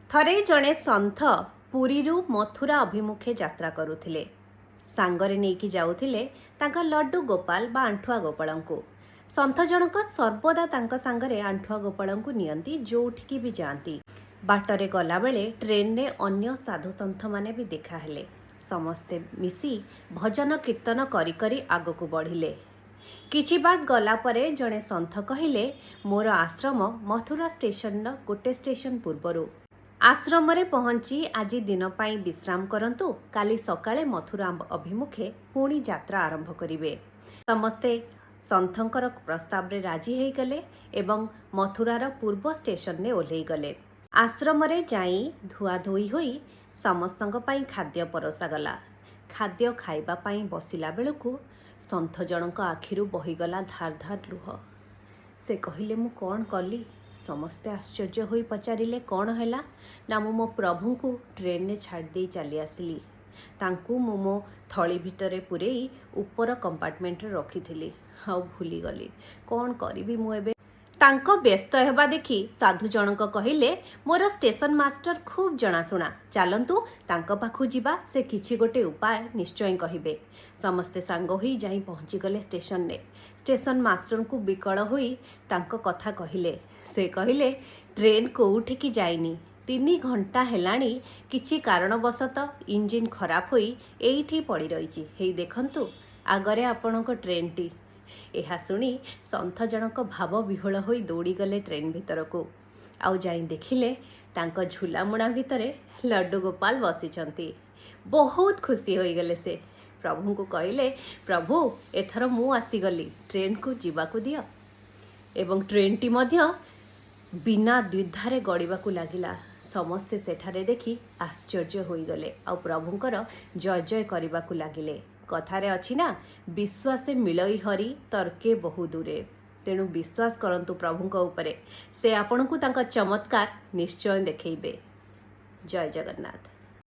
ଥରେ ଜଣେ ସନ୍ଥ ପୁରୀରୁ ମଥୁରା ଅଭିମୁଖେ ଯାତ୍ରା କରୁଥିଲେ। ସାଙ୍ଗରେ ନେଇକି ଯାଉଥିଲେ ତାଙ୍କ ଲଡ୍ଡୁ ଗୋପାଳ ବା ଆଣ୍ଠୁଆ ଗୋପାଳଙ୍କୁ। ସନ୍ଥ ଜଣକ ସର୍ବଦା ତାଙ୍କ ସାଙ୍ଗରେ ଆଣ୍ଠୁଆ ଗୋପାଳଙ୍କୁ ନିଅନ୍ତି ଯୋଉଠିକି ବି ଯାଆନ୍ତି। ବାଟରେ ଗଲାବେଳେ ଟ୍ରେନରେ ଅନ୍ୟ ସାଧୁ ସନ୍ଥମାନେ ବି ଦେଖାହେଲେ। ସମସ୍ତେ ମିଶି ଭଜନ କୀର୍ତ୍ତନ କରି କରି ଆଗକୁ ବଢ଼ିଲେ। କିଛି ବାଟ ଗଲା ପରେ ଜଣେ ସନ୍ଥ କହିଲେ, ମୋର ଆଶ୍ରମ ମଥୁରା ଷ୍ଟେସନର ଗୋଟେ ଷ୍ଟେସନ ପୂର୍ବରୁ। ଆଶ୍ରମରେ ପହଞ୍ଚି ଆଜି ଦିନ ପାଇଁ ବିଶ୍ରାମ କରନ୍ତୁ, କାଲି ସକାଳେ ମଥୁରା ଅଭିମୁଖେ ପୁଣି ଯାତ୍ରା ଆରମ୍ଭ କରିବେ। ସମସ୍ତେ ସନ୍ଥଙ୍କର ପ୍ରସ୍ତାବରେ ରାଜି ହୋଇଗଲେ ଏବଂ ମଥୁରାର ପୂର୍ବ ଷ୍ଟେସନରେ ଓହ୍ଲେଇଗଲେ। ଆଶ୍ରମରେ ଯାଇ ଧୁଆଧୋଇ ହୋଇ ସମସ୍ତଙ୍କ ପାଇଁ ଖାଦ୍ୟ ପରଷାଗଲା। ଖାଦ୍ୟ ଖାଇବା ପାଇଁ ବସିଲା ବେଳକୁ ସନ୍ଥ ଜଣଙ୍କ ଆଖିରୁ ବହିଗଲା ଧାର ଧାର ଲୁହ। ସେ କହିଲେ, ମୁଁ କ'ଣ କଲି? ସମସ୍ତେ ଆଶ୍ଚର୍ଯ୍ୟ ହୋଇ ପଚାରିଲେ, କ'ଣ ହେଲା? ନା, ମୁଁ ମୋ ପ୍ରଭୁଙ୍କୁ ଟ୍ରେନରେ ଛାଡ଼ି ଦେଇ ଚାଲି ଆସିଲି। ତାଙ୍କୁ ମୁଁ ମୋ ଥଳି ଭିତରେ ପୂରେଇ ଉପର କମ୍ପାର୍ଟମେଣ୍ଟରେ ରଖିଥିଲି, ଆଉ ଭୁଲିଗଲି। କ'ଣ କରିବି ମୁଁ ଏବେ? ତାଙ୍କ ବ୍ୟସ୍ତ ହେବା ଦେଖି ସାଧୁ ଜଣକ କହିଲେ, ମୋର ଷ୍ଟେସନ ମାଷ୍ଟର ଖୁବ୍ ଜଣାଶୁଣା, ଚାଲନ୍ତୁ ତାଙ୍କ ପାଖକୁ ଯିବା, ସେ କିଛି ଗୋଟେ ଉପାୟ ନିଶ୍ଚୟ କହିବେ। ସମସ୍ତେ ସାଙ୍ଗ ହୋଇ ଯାଇ ପହଞ୍ଚିଗଲେ ଷ୍ଟେସନରେ। ଷ୍ଟେସନ ମାଷ୍ଟରଙ୍କୁ ବିକଳ ହୋଇ ତାଙ୍କ କଥା କହିଲେ। ସେ କହିଲେ, ଟ୍ରେନ କୋଉଠିକି ଯାଇନି, 3 ଘଣ୍ଟା ହେଲାଣି କିଛି କାରଣବଶତଃ ଇଞ୍ଜିନ ଖରାପ ହୋଇ ଏଇଠି ପଡ଼ି ରହିଛି। ହେଇ ଦେଖନ୍ତୁ, ଆଗରେ ଆପଣଙ୍କ ଟ୍ରେନଟି। ଏହା ଶୁଣି ସନ୍ଥ ଜଣକ ଭାବ ବିହ୍ୱଳ ହୋଇ ଦୌଡ଼ିଗଲେ ଟ୍ରେନ ଭିତରକୁ। ଆଉ ଯାଇ ଦେଖିଲେ ତାଙ୍କ ଝୁଲାମୁଣା ଭିତରେ ଲଡ୍ଡୁ ଗୋପାଳ ବସିଛନ୍ତି। ବହୁତ ଖୁସି ହୋଇଗଲେ ସେ। ପ୍ରଭୁଙ୍କୁ କହିଲେ, ପ୍ରଭୁ, ଏଥର ମୁଁ ଆସିଗଲି, ଟ୍ରେନକୁ ଯିବାକୁ ଦିଅ। ଏବଂ ଟ୍ରେନଟି ମଧ୍ୟ ବିନା ଦ୍ୱିଧାରେ ଗଡ଼ିବାକୁ ଲାଗିଲା। ସମସ୍ତେ ସେଠାରେ ଦେଖି ଆଶ୍ଚର୍ଯ୍ୟ ହୋଇଗଲେ ଆଉ ପ୍ରଭୁଙ୍କର ଜୟ ଜୟ କରିବାକୁ ଲାଗିଲେ। କଥାରେ ଅଛି ନା, ବିଶ୍ୱାସେ ମିଳଇ ହରି ତର୍କେ ବହୁ ଦୂରେ। ତେଣୁ ବିଶ୍ୱାସ କରନ୍ତୁ ପ୍ରଭୁଙ୍କ ଉପରେ, ସେ ଆପଣଙ୍କୁ ତାଙ୍କ ଚମତ୍କାର ନିଶ୍ଚୟ ଦେଖେଇବେ। ଜୟ ଜଗନ୍ନାଥ।